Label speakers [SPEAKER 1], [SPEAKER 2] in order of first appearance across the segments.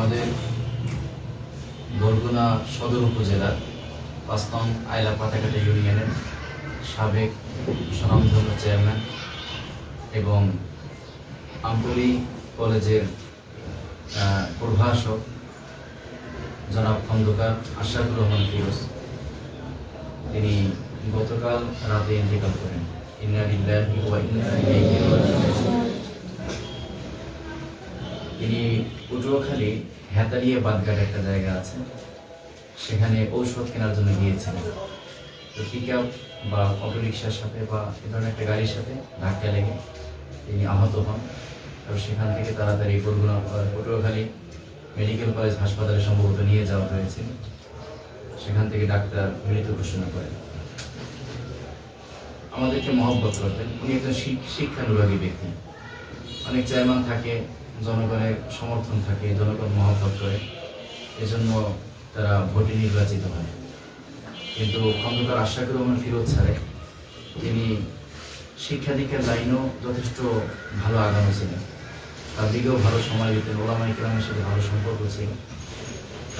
[SPEAKER 1] আমাদের বরগুনা সদর উপজেলার ৫ নং আইলা পাতাকাটা ইউনিয়নের সাবেক স্বনামধন্য চেয়ারম্যান এবং আমতলী কলেজের প্রভাষক জনাব খন্দকার আশরাফুর রহমান ফিরোজ, তিনি গতকাল রাতে ইন্তেকাল করেন। ইন্না লিল্লাহি ওয়া ইন্না ইলাইহি রাজিউন। তিনি পটুয়াখালী হেতালিয়া বাদঘাট একটা জায়গা আছে, সেখানে ঔষধ কেনার জন্য গিয়েছিলেন। তো পিকআপ বা অটোরিকশার সাথে বা এ ধরনের একটা গাড়ির সাথে ধাক্কা লেগে তিনি আহত হন। তো সেখান থেকে তাড়াতাড়ি পটুয়াখালী মেডিকেল কলেজ হাসপাতালে সম্ভবত নিয়ে যাওয়া হয়েছিল। সেখান থেকে ডাক্তার মৃত ঘোষণা করেন। আমাদেরকে মহব্বত করতেন। উনি একজন শিক্ষানুরাগী ব্যক্তি। অনেক চেয়ারম্যান থাকে, জনগণের সমর্থন থাকে, জনগণ মহব্বত করে, এজন্য তারা ভোটে নির্বাচিত হয়। কিন্তু খন্দকার আশরাফুর রহমান ফিরোজ স্যারে তিনি শিক্ষা দীক্ষার লাইনেও যথেষ্ট ভালো আগানো ছিলেন। তার দিকেও ভালো সময় দিতেন। ওলামায়ে কেরামের সাথে ভালো সম্পর্ক ছিল।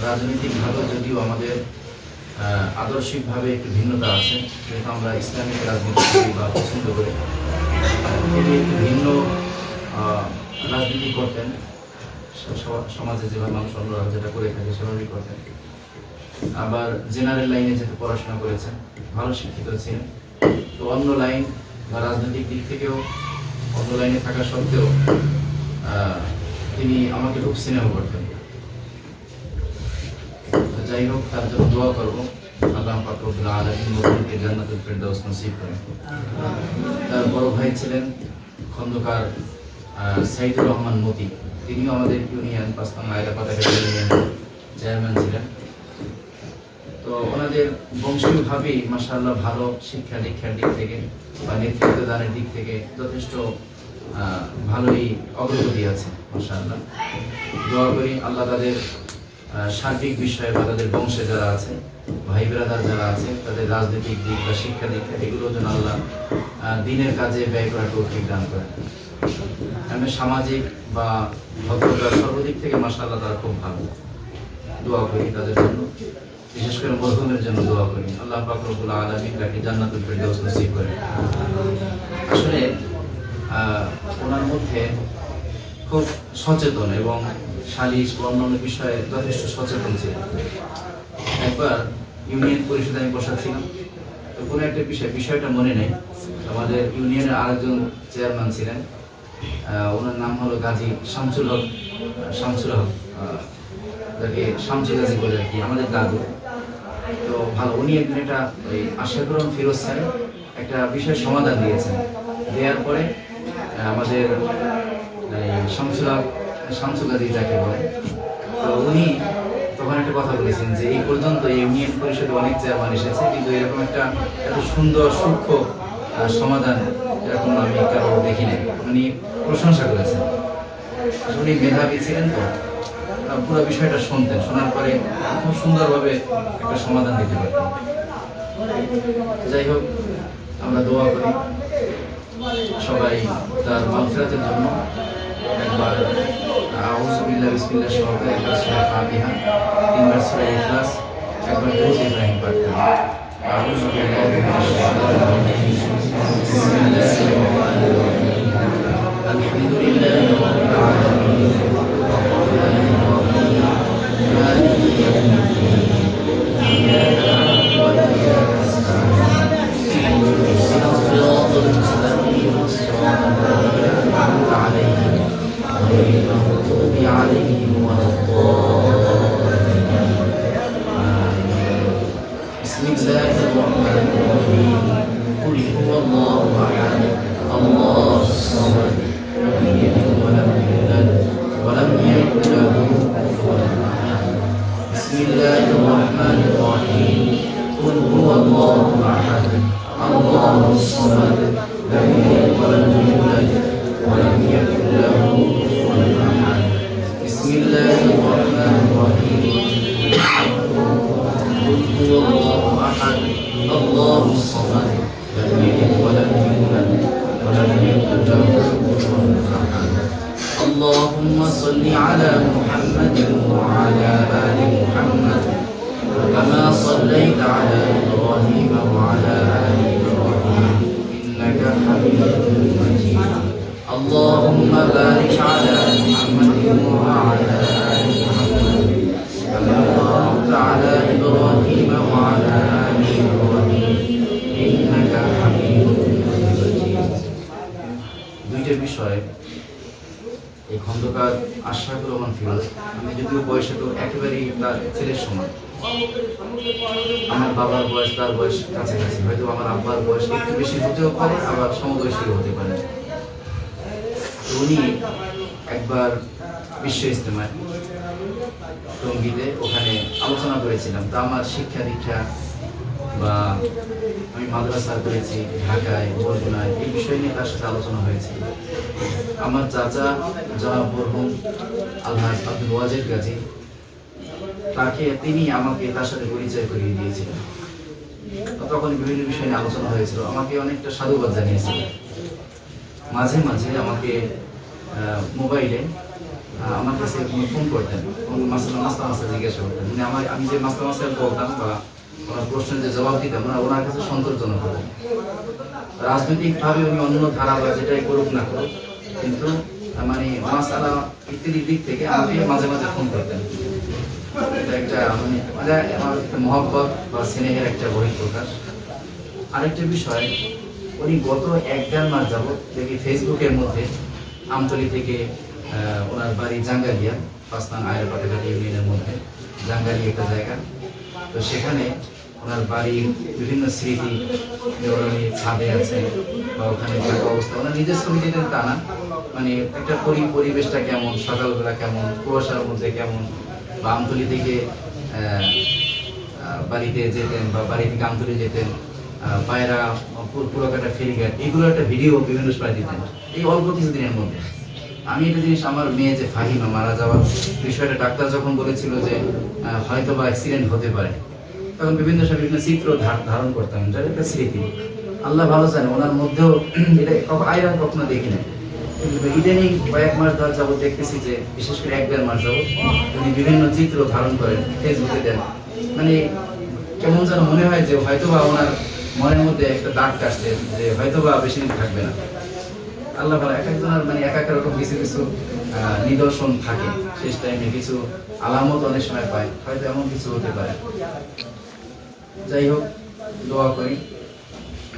[SPEAKER 1] রাজনৈতিকভাবে যদিও আমাদের আদর্শিকভাবে একটু ভিন্নতা আছে, যেহেতু আমরা ইসলামিক রাজনীতি করি বা পছন্দ করি, তিনি একটু ভিন্ন রাজনীতি করতেন। সমাজে যেভাবে মানুষ অন্যরা যেটা করে থাকে সেভাবেই করতেন। আবার জেনারেল লাইনে যেহেতু পড়াশোনা করেছেন, ভালো শিক্ষিত ছিলেন। তো অন্য লাইন বা রাজনৈতিক দিক থেকেও অন্য লাইনে থাকা সত্ত্বেও তিনি আমাকে খুব স্নেহ করতেন। তো যাই হোক, তার জন্য দোয়া করবো, আল্লাহ পাক রব্বুল আলামিন মুমিনকে জান্নাতুল ফেরদাউস নসিব করেন। তার বড় ভাই ছিলেন খন্দকার সাইদুর রহমান মতি। তিনিও আমাদের ইউনিয়ন ৫ নং আইলা পাতাকাটা ইউনিয়নের চেয়ারম্যান ছিলেন। তো ওনাদের বংশীয়ভাবেই মাশাআল্লাহ ভালো শিক্ষা দীক্ষার দিক থেকে বা নেতৃত্ব দানের দিক থেকে যথেষ্ট ভালোই অগ্রগতি আছে মাশাআল্লাহ। দোয়া করি আল্লাহ তাদের সার্বিক বিষয়ে বা তাদের বংশে যারা আছে, ভাই ব্রাদার যারা আছে, তাদের রাজনৈতিক দিক বা শিক্ষা দীক্ষা এগুলোর জন্য আল্লাহ দিনের কাজে ব্যয় করার তৌফিক দান করেন। আমি সামাজিক বা ভদ্রতার সর্বদিক থেকে মাশাআল্লাহ তারা খুব ভালো। দোয়া করি তাদের জন্য, বিশেষ করে মরহুমের জন্য দোয়া করি। আল্লাহ পাক রব্বুল আলামিন তাকে জান্নাতুল ফেরদাউস নসিব করেন। আসলে ওনার মধ্যে খুব সচেতন এবং সালিশ বা অন্যান্য বিষয়ে যথেষ্ট সচেতন ছিল। একবার ইউনিয়ন পরিষদে আমি বসাছিলাম, তো কোনো একটা বিষয়টা মনে নেই। আমাদের ইউনিয়নের আরেকজন চেয়ারম্যান ছিলেন, ওনার নাম হলো গাজী শামসুল হক, যাকে শামসুল গাজী বলে আর কি, আমাদের দাদু। তো ভালো, উনি একদিন একটা ওই আশরাফুর রহমান ফিরোজ স্যার একটা বিষয়ের সমাধান দিয়েছেন। দেওয়ার পরে আমাদের শামসুল গাজী যাকে বলে, তো উনি তখন একটা কথা বলেছেন যে এই পর্যন্ত ইউনিয়ন পরিষদে অনেক চেয়ারম্যান এসেছে, কিন্তু এরকম একটা এত সুন্দর সূক্ষ্ম সমাধান এরকম আমি কারো দেখি নাই। উনি প্রশংসা করেছেন। উনি মেধাবী ছিলেন, তো পুরো বিষয়টা শুনতেন, শোনার পরে খুব সুন্দরভাবে একটা সমাধান দিতে পারতেন। যাই হোক, আমরা দোয়া করি সবাই তার মাগফিরাতের জন্য। একবার আউযু বিল্লাহি বিসমিল্লাহ সহকারে একবার সূরা ফাতিহা, 3 বার সূরা ইখলাস, একবার দুরূদ ইব্রাহিম পাঠ করি। আউযু বিল্লাহি মিনাশ শাইতানির রাজিম। বিসমিল্লাহির রহমানির রহিম। আলহামদুলিল্লাহি রাব্বিল আলামিন। الرحمن الرحيم مالك يوم الدين إياك نعبد وإياك نستعين اهدنا الصراط المستقيم صراط الذين أنعمت عليهم غير المغضوب عليهم ولا الضالين آمين. بسم الله الرحمن الرحيم قل هو الله أحد الله الصمد لم يلد ولم يولد ولم يكن له كفوا احد. بسم الله الرحمن الرحيم قل هو الله احد الله الصمد لم يلد ولم يولد ولم يكن له كفوا احد. بسم الله الرحمن الرحيم قل هو الله احد الله الصمد لم يلد ولم يولد ولم يكن له كفوا احد. اللهم اللهم صل على محمد وعلى آل محمد كما صليت على إبراهيم وعلى آل إبراهيم إنك حميد مجيد اللهم بارك على محمد وعلى آل محمد كما باركت على إبراهيم وعلى آل إبراهيم إنك حميد مجيد দুইটা বিষয় এই খন্দকার আশরাফুর রহমান ফিরোজ, আমি যদিও বয়সে তো একেবারেই তার ছেলের সমান। আমার বাবার বয়স তার বয়স কাছাকাছি, হয়তো আমার আব্বার বয়স একটু বেশি হতেও পারে, আবার সমবয়সী হতে পারে। উনি একবার বিশ্ব ইজতেমায় টঙ্গীতে ওখানে আলোচনা করেছিলাম। তা আমার শিক্ষা দীক্ষা বা আমি মাদ্রাসা করেছি ঢাকায়, বরগুনায়, এই বিষয় নিয়ে তার সাথে আলোচনা হয়েছে। আমার চাচা জনাব মরহুম আলহাজ আব্দুল ওয়াজেদ গাজী, তিনি আমাকে তার সাথে পরিচয় করিয়ে দিয়েছিলেন। তখন বিভিন্ন বিষয় নিয়ে আলোচনা হয়েছিল, আমাকে অনেকটা সাধুবাদ জানিয়েছিল। মাঝে মাঝে আমাকে মোবাইলে আমার কাছে ফোন করতেন, মাস্টার জিজ্ঞাসা করতেন, মানে আমি যে মাস্টার বলতাম বা ওনার প্রশ্নের যে জবাব দিতাম ওনার কাছে সন্তোষজনক হতেন। রাজনৈতিকভাবে উনি অন্য ধারা বা যেটাই করুক না করুক, কিন্তু মানে মাসালা ইত্যাদির দিক থেকে আমাকে মাঝে মাঝে ফোন করতেন। এটা একটা মানে আমার একটা মহব্বত বা স্নেহের একটা বহিঃপ্রকাশ। আরেকটা বিষয়, উনি গত 1-1.5 মাস যাবত দেখি ফেসবুকের মধ্যে আমতলী থেকে ওনার বাড়ি জাঙ্গালিয়া, 5 নং আয়ের পাটাঘাটি ইউনিয়নের মধ্যে জাঙ্গালি একটা জায়গা, তো সেখানে ওনার বাড়ির বিভিন্ন স্মৃতি, উনি ছাদে আছে বা ওখানে থাকা অবস্থা, ওনার নিজের ছবি দিতেন তা না, মানে একটা পরিবেশটা কেমন, সকালবেলা কেমন, কুয়াশার মধ্যে কেমন, বা আমতলী থেকে বাড়িতে যেতেন বা বাড়ি থেকে আমতলী যেতেন, পায়রা পুরোকাটা ফেরিঘাট, এগুলো একটা ভিডিও বিভিন্ন সময় দিতেন এই অল্প কিছুদিনের মধ্যে। আমি একটা জিনিস, আমার মেয়ে যে ফাহিমা মারা যাওয়ার বিষয়টা ডাক্তার যখন বলেছিল যে হয়তো বা অ্যাক্সিডেন্ট হতে পারে, তখন বিভিন্ন চিত্র ধারণ করতাম, যার একটা স্মৃতি। আল্লাহ ভালো জানে ওনার মধ্যেও এটা আয়রা কখনো দেখি না, কিন্তু ইদানিং কয়েক মাস ধর যাবত দেখতেছি যে বিশেষ করে 1-1.5 মাস যাবত উনি বিভিন্ন চিত্র ধারণ করেন, ফেসবুকে দেন, মানে কেমন যেন মনে হয় যে হয়তোবা ওনার মনের মধ্যে একটা দাগ কাটছে যে হয়তোবা বেশি দিন থাকবে না। আল্লাহ ভালো, এক একজনের মানে এক এক রকম কিছু কিছু নিদর্শন থাকে, শেষ টাইমে কিছু আলামত অনেক সময় পায়, হয়তো এমন কিছু হতে পারে। যাই হোক, দোয়া করি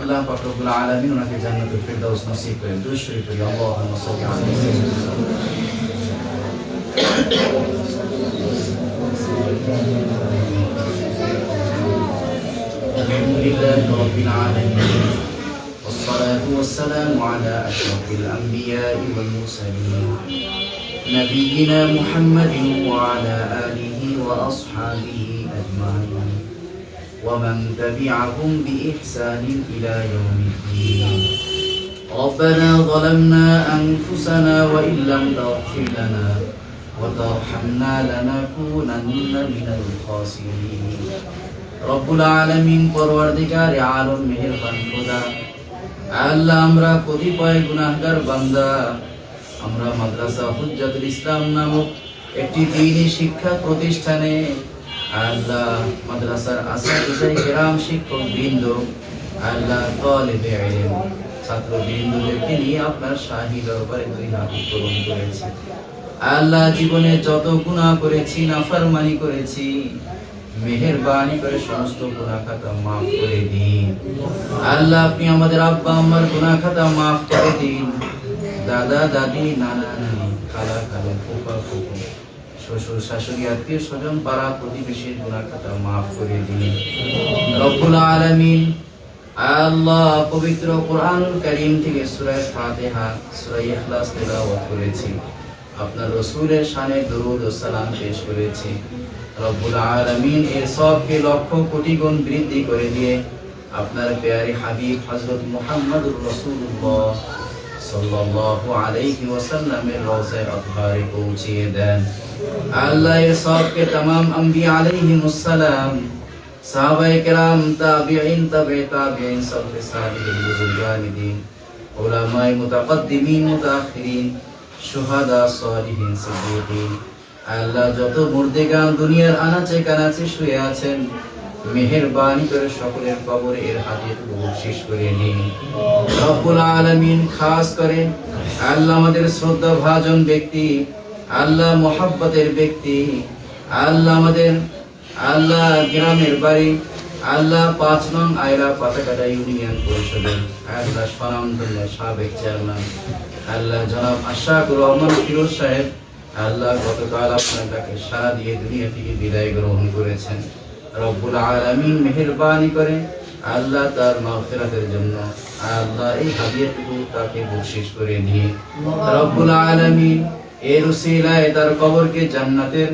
[SPEAKER 1] আল্লাহ পাক রব্বুল আলামিন ওনাকে জান্নাতুল ফিরদাউস নসিব করেন। দুরূদ শরীফ পড়ি, আল্লাহুম্মা সাল্লি আলা আলহামদুলিল্লাহি রাব্বিল আলামিন والصلاة والسلام على أشرف الأنبياء والمرسلين نبينا محمد وعلى آله وأصحابه أجمعين ومن تبعهم بإحسان إلى يوم الدين ربنا ظلمنا أنفسنا وإن لم تغفر لنا وترحمنا لنكونن من الخاسرين رب العالمين পরওয়ারদিগার আলম মেহেরবান খোদা, আল্লাহ আমরা কতিপয় গুনাহগার বান্দা, আমরা মাদ্রাসা হুজ্জাতুল ইসলাম নামক একটি দ্বীনি শিক্ষা প্রতিষ্ঠানে আল্লাহ মাদ্রাসার আসাতিজা কিরাম, শিক্ষক বৃন্দ, আল্লাহ তালিবে ইলম, ছাত্র বৃন্দদেরকে নিয়ে আপনার শাহী দরবারে 2 হাত উত্তোলন করেছি। আল্লাহ জীবনে যত গুনাহ করেছি, নাফরমানি করেছি, মেহেরবানি করে সমস্ত গুনাহ খাতা মাফ করে দিন। আল্লাহ আপনি আমাদের আব্বা আম্মার গুনাহ খাতা মাফ করে দিন। দাদা দাদি, নানা নানি, খালা খালু, ফুফা ফুফু, শ্বশুর শাশুড়ি, আত্মীয় স্বজন, পাড়া প্রতিবেশীর গুনাহ খাতা মাফ করে দিন রব্বুল আলামিন। আল্লাহ পবিত্র কোরআনুল কারীম থেকে সূরা ফাতিহা, সূরা ইখলাস তেলাওয়াত করেছি, আপনার রাসূলের শানে দরুদ ও সালাম পেশ করেছি। রব্বুল আলামিন এর সবকে লক্ষ কোটি গুণ বৃদ্ধি করে দিয়ে আপনার প্যারে হাবিব হযরত মুহাম্মদুর রাসূলুল্লাহ সাল্লাল্লাহু আলাইহি ওয়াসাল্লামের রওজায়ে আতহারে পৌঁছিয়ে দেন। আল্লাহ এর সবকে तमाम আম্বিয়া আলাইহিমুস সালাম, সাহাবায়ে কেরাম, তাবিঈন, তাবিঈ তাবিঈন, সালফে সালিহিন, বুজুরগানে দ্বীন, উলামায়ে মুতাকদ্দিমিন, মুতাআখিরিন, শুহাদা, সালিহিন, সিদ্দিকিন। আল্লাহ যত মুর্দেগান দুনিয়ার আনাচে কানাচে শুয়ে আছেন, মেহেরবানি করে সকলের কবরে এর হাদিয়াটুকু বকশিশ করে নিন রব্বুল আলামিন। খাস করে আল্লাহ আমাদের শ্রদ্ধা ভাজন ব্যক্তি, আল্লাহ মোহাব্বতের ব্যক্তি, আল্লাহ আমাদের আল্লাহ গ্রামের বাড়ি, আল্লাহ 5 নং আয়রা পাতাকাটা ইউনিয়ন পরিষদের আল্লাহ স্বনামধন্য সাবেক চেয়ারম্যান আল্লাহ জনাব আশরাফুর রহমান ফিরোজ সাহেব, আল্লাহ গতকাল আপনার তাকে সারা দিয়ে দুনিয়া থেকে বিদায় গ্রহণ করেছেন। রব্বুল আলামিন মেহেরবানি করে আল্লাহ তার মাগফিরাতের জন্য আল্লাহ এই হাদিয়াটুকু তাকে বকশিশ করে নিয়ে রব্বুল আলামিন এর উসিলায় তার কবরকে জান্নাতের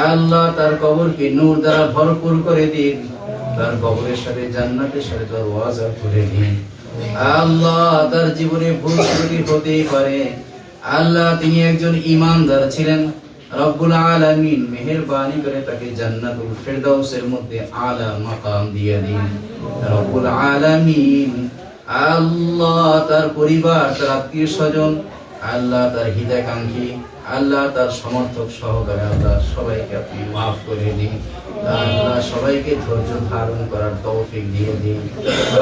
[SPEAKER 1] আল্লাহ তার কবরকে নূর দ্বারা ভরপুর করে দিন, তার কবরের সাথে জান্নাতের সাথে তার ওয়াজা করে দিন। আল্লাহ তার জীবনে ভুল ত্রুটি হতেই পারে, আল্লাহ তিনি একজন ঈমানদার ছিলেন, রব্বুল আলামিন মেহেরবানি করে তাকে জান্নাতুল ফেরদাউসের মধ্যে আলা মাকাম দিয়ে দিন রব্বুল আলামিন। আল্লাহ তার পরিবার, তার আত্মীয় স্বজন, আল্লাহ তার হিতাকাঙ্ক্ষী, আল্লাহ তার সমর্থক সহকারে আল্লাহ সবাইকে আপনি মাফ করে দিন, আল্লাহ সবাইকে ধৈর্য ধারণ করার তৌফিক দিয়ে দিন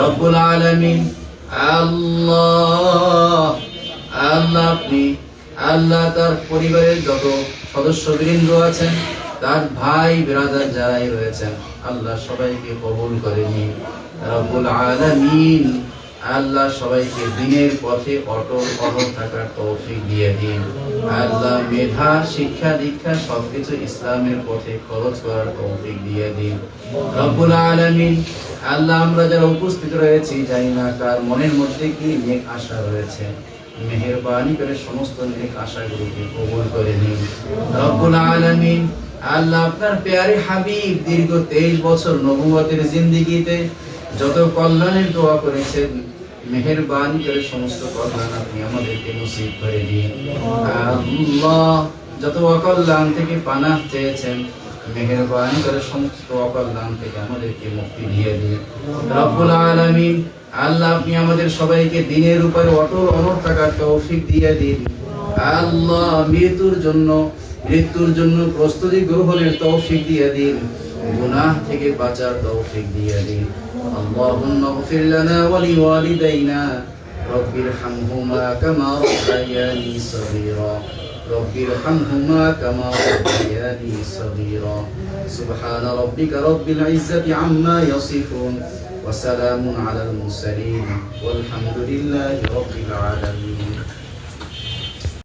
[SPEAKER 1] রব্বুল আলামিন। আল্লাহ আল্লাহ আপনি আল্লাহ তার পরিবারের যত সদস্যবৃন্দ আছেন, তার ভাই বিরাদার যারাই রয়েছেন, আল্লাহ সবাইকে কবুল করে নিন রব্বুল আলামিন। আল্লাহ সবাইকে দিনের পথে অটল অটল থাকার তৌফিক দিয়ে দিন, আল্লাহ মেধা, শিক্ষা, দীক্ষা সবকিছু ইসলামের পথে খরচ করার তৌফিক দিয়ে দিন রব্বুল আলামিন। আল্লাহ আমরা যারা উপস্থিত রয়েছি জানি না কার মনের মধ্যে কি নেক আশা রয়েছে, মেহেরবানি করে সমস্ত নেক আশাগুলোকে কবুল করে নিন রব্বুল আলামিন। আল্লাহ আপনার প্যারে হাবিব দীর্ঘ 23 বছর নবুয়তের জিন্দেগিতে যত কল্যাণের দোয়া করেছেন, মেহেরবানি করে সমস্ত কল্যাণ আপনি আমাদেরকে নসিব করে দিন আল্লাহ। যত অকল্যাণ থেকে পানাহ চেয়েছেন, মেহেরবানি করে সমস্ত অকল্যাণ থেকে আমাদেরকে মুক্তি দিয়ে দিন রব্বুল আলামিন। আল্লাহ আপনি আমাদের সবাইকে দিনের উপরে অটল অনড় থাকার তৌফিক দিয়ে দিন আল্লাহ। মৃত্যুর জন্য প্রস্তুতি গ্রহণের তৌফিক দিয়ে দিন, গুনাহ থেকে বাঁচার তৌফিক দিয়ে দিন। আল্লাহুম্মা ইগফির লানা ওয়া লিওয়ালিদাইনা রব্বিরহামহুমা কামা রাব্বায়ানি সগীরা রব্বিরহামহুমা কামা রাব্বায়ানি সগীরা। সুবহান রাব্বিকা রাব্বিল ইজ্জাতি আম্মা ইয়াসিফুন ওয়া সালামুন আলাল মুরসালিন ওয়ালহামদুলিল্লাহি রাব্বিল আলামিন।